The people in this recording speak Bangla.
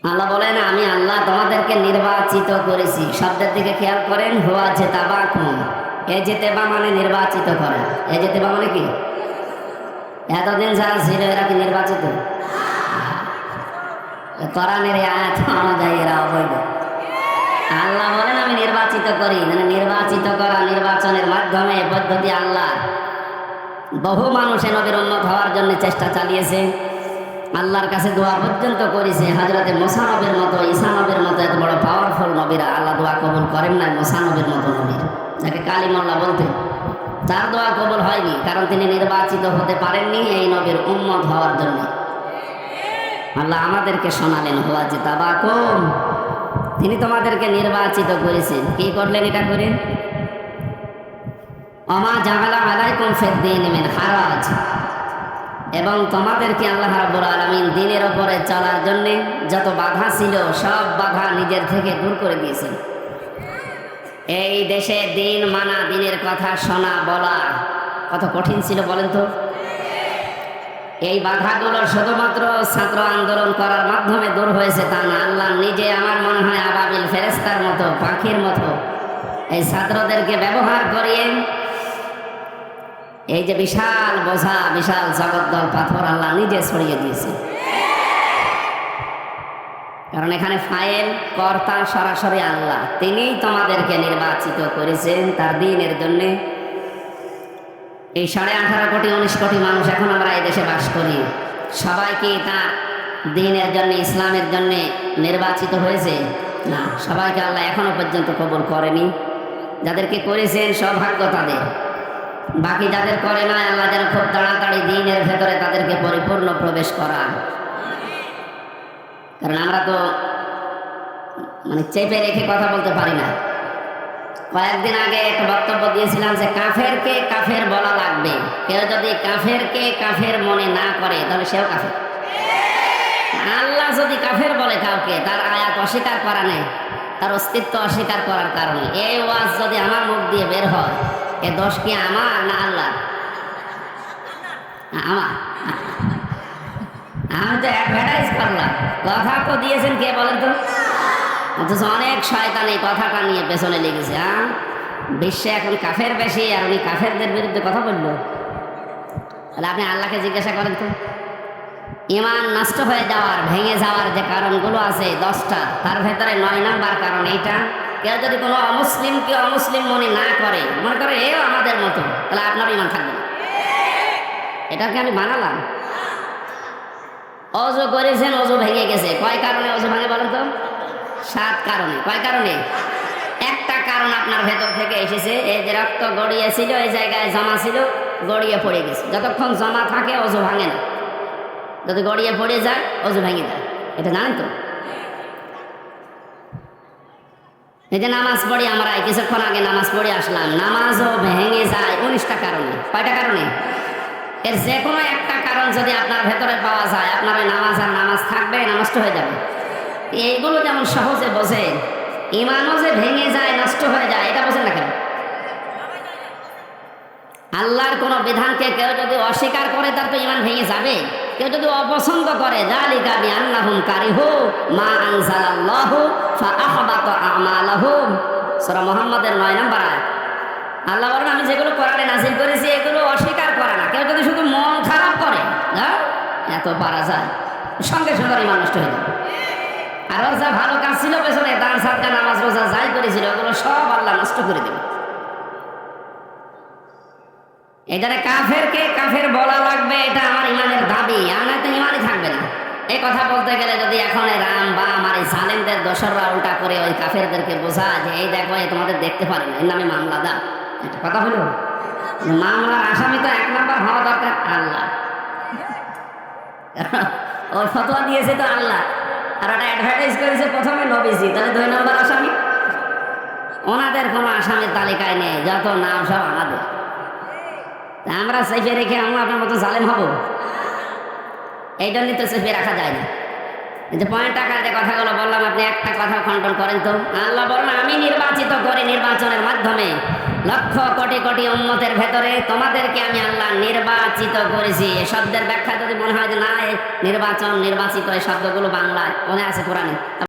আল্লাহ বলেন, আমি আল্লাহ তোমাদেরকে নির্বাচিত করেছি। শব্দের দিকে খেয়াল করেন, হুয়া জেতাবাকুম। এ জেতেবা মানে নির্বাচিত করা। এ জেতেবা মানে কি? এতদিন যারা ছিল এরা কি নির্বাচিত? কোরআনের এই আয়াত অনুযায়ী এরা অবৈধ। আল্লাহ বলেন আমি নির্বাচিত করি, মানে নির্বাচিত করা, নির্বাচনের মাধ্যমে পদ্ধতি আল্লাহ। বহু মানুষ নবীর উম্মত হওয়ার জন্য চেষ্টা চালিয়েছে, আল্লাহর কাছে দোয়া পর্যন্ত করেছে। হযরতে মুসা নবীর মতো, ঈসা নবীর মতো এত বড় পাওয়ারফুল নবীরা আল্লাহ দোয়া কবুল করেন নাই মুসা নবীর মতো নবীর, যাকে কালিমুল্লাহ বলতেন। তার দোয়া কবুল হয়নি, কারণ তিনি নির্বাচিত হতে পারেননি এই নবীর উম্মত হওয়ার জন্য। আল্লাহ আমাদেরকে শোনালেন, হুয়া জিতাবাকুম, তিনি তোমাদেরকে নির্বাচিত করেছেন। কি করলেন এটা করে? ওমা জাআলা আলাইকুম ফিদ-দীনি মিন হারাজ, এবং তোমাদেরকে আল্লাহ রাব্বুল আলামিন দিনের উপরে চলার জন্য যত বাধা ছিল সব বাধা নিজের থেকে দূর করে দিয়েছেন। এই দেশে দিন মানা, দিনের কথা শোনা বলা কত কঠিন ছিল বলেন তো। এই বাধাগুলো শুধুমাত্র ছাত্র আন্দোলন করার মাধ্যমে দূর হয়েছে তা না। আল্লাহ নিজে আমার মনে হয় আবাবিল ফেরেশতার মতো, পাখির মতো এই ছাত্রদেরকে ব্যবহার করিয়ে এই যে বিশাল বোঝা, বিশাল জগদ্দল পাথর আল্লাহ নিজে ছড়িয়ে দিয়েছে। কারণ এখানে ফাইল কর্তা সরাসরি আল্লাহ, তিনিই তোমাদেরকে নির্বাচিত করেছেন তার দ্বীনের জন্য। এই 18.5 কোটি 19 কোটি মানুষ এখন আমরা এই দেশে বাস করি, সবাই কি তার দ্বীনের জন্য, ইসলামের জন্য নির্বাচিত হয়েছে? না, সবাইকে আল্লাহ এখনো পর্যন্ত কবুল করেনি। যাদেরকে করেছেন সৌভাগ্য তাদের, বাকি যাদের করে না আল্লাহ যেন খুব তাড়াতাড়ি দ্বীনের ভেতরে তাদেরকে পরিপূর্ণ প্রবেশ করান। কারণ আমরা তো মানে চেপে রেখে কথা বলতে পারি না। কয়েকদিন আগে একটা বক্তব্য দিয়েছিলাম যে কাফেরকে কাফের বলা লাগবে। কেউ যদি কাফেরকে কাফের মনে না করে তাহলে সেও কাফের। আল্লাহ যদি কাফের বলে কাউকে, তার আয়াত অস্বীকার করা নেই, তার অস্তিত্ব অস্বীকার করার কারণে এই ওয়াজ যদি আমার মুখ দিয়ে বের হয়, এ দোষ কি আমার না আল্লাহ? আমার। আমি তো অ্যাডভার্টাইজ করলাম, কথা তো দিয়েছেন কে বলেন তো? অথচ অনেক শয়তান এই কথাটা নিয়ে পেছনে লেগেছে। বিশ্বে এখন কাফের বেশি, আর উনি কাফেরদের বিরুদ্ধে কথা বললো। তাহলে আপনি আল্লাহকে জিজ্ঞাসা করেন তো, ঈমান নষ্ট হয়ে যাওয়ার, ভেঙে যাওয়ার যে কারণগুলো আছে 10টা, তার ভেতরে 9 নাম্বার কারণ এইটা। কেউ যদি কোনো অমুসলিমকে অমুসলিম মনে না করে, মনে করে এও আমাদের মতো, তাহলে আপনার ঈমান থাকবে না। এটাকে আমি বানালাম। অজু করেছেন, অজু ভেঙে গেছে। কয় কারণে অজু ভাঙে বলেন তো? 7 কারণে। কয় কারণে? একটা কারণ আপনার ভেতর থেকে এসেছে, এই যে রক্ত গড়িয়েছিল, এই জায়গায় জমা ছিল, গড়িয়ে পড়ে গেছে। যতক্ষণ জমা থাকে অজু ভাঙে না, যদি গড়িয়ে পড়ে যায় অজু ভেঙে যায়। এটা জানেন তো? এই যে নামাজ পড়ি আমরা, কিছুক্ষণ আগে নামাজ পড়ে আসলাম, নামাজও ভেঙে যায় 19টা কারণে। কয়টা কারণে? এর যে কোনো একটা কারণ যদি আপনার ভেতরে পাওয়া যায়, আপনার ওই নামাজ আর নামাজ থাকবে না, নষ্ট হয়ে যাবে। এইগুলো যেমন সহজে বোঝেন, ঈমানও যে ভেঙে যায়, নষ্ট হয়ে যায়, এটা বোঝেন না কেন? আল্লাহর কোনো বিধানকে কেউ যদি অস্বীকার করে তার তো ঈমান ভেঙে যাবে। কেউ যদি অপছন্দ করে, যালিকা বিআন্নাহুম কারিহু মা আনজালাল্লাহু ফাআহবাতা আমালাহুম। সূরা মুহাম্মাদের 9 নম্বর আয়াত। আল্লাহ বলেন, আমি যেগুলো কোরআনে নাযিল করেছি এগুলো অস্বীকার করে না। কেউ যদি শুধু মন খারাপ করে, এত পারা যায়, সঙ্গে সঙ্গে ঈমান নষ্ট হয়ে যাবে। আর ওর যা ভালো কাজ ছিল পেছনে, দান সাদকা নামাজ রোজা যাই করেছিল, ওগুলো সব আল্লাহ নষ্ট করে দেবে। এখানে কাফেরকে কাফের বলা লাগবে, এটা আমার ইমানের দাবি, আমার তো ইমানই থাকবে না। এই কথা বলতে গেলে যদি এখন রাম বা আমার এই সালেমদের দোসররা উল্টা করে ওই কাফেরদেরকে বোঝা যে এই দেখো এ তোমাদের দেখতে পারে না, এর নামে মামলা দাও, এটা কথা হলো? মামলার আসামি তো 1 নাম্বার হওয়া দরকার আল্লাহ। ওই ফতোয়া দিয়েছে তো আল্লাহ, আর ওটা অ্যাডভার্টাইজ করেছে প্রথমে নবীজি, তাহলে 2 নম্বর আসামি। ওনাদের কোনো আসামির তালিকায় নেই, যত নাম সব আমাদের। আমরা চেপে রেখে আমরা আপনার মতো জালেম হব? এই জন্যই তো চেপে রাখা যায় না। যে পয়েন্ট আকার যে কথাগুলো বললাম, আপনি একটা কথা খণ্ডন করেন তো। আল্লাহ বলেন, আমি নির্বাচিত করে নির্বাচনের মাধ্যমে লক্ষ কোটি কোটি উম্মতের ভেতরে তোমাদেরকে আমি আল্লাহ নির্বাচিত করেছি। এই শব্দের ব্যাখ্যা যদি মনে হয় যে না, নির্বাচন নির্বাচিত এই শব্দগুলো বাংলায় মনে আছে কোরআনে,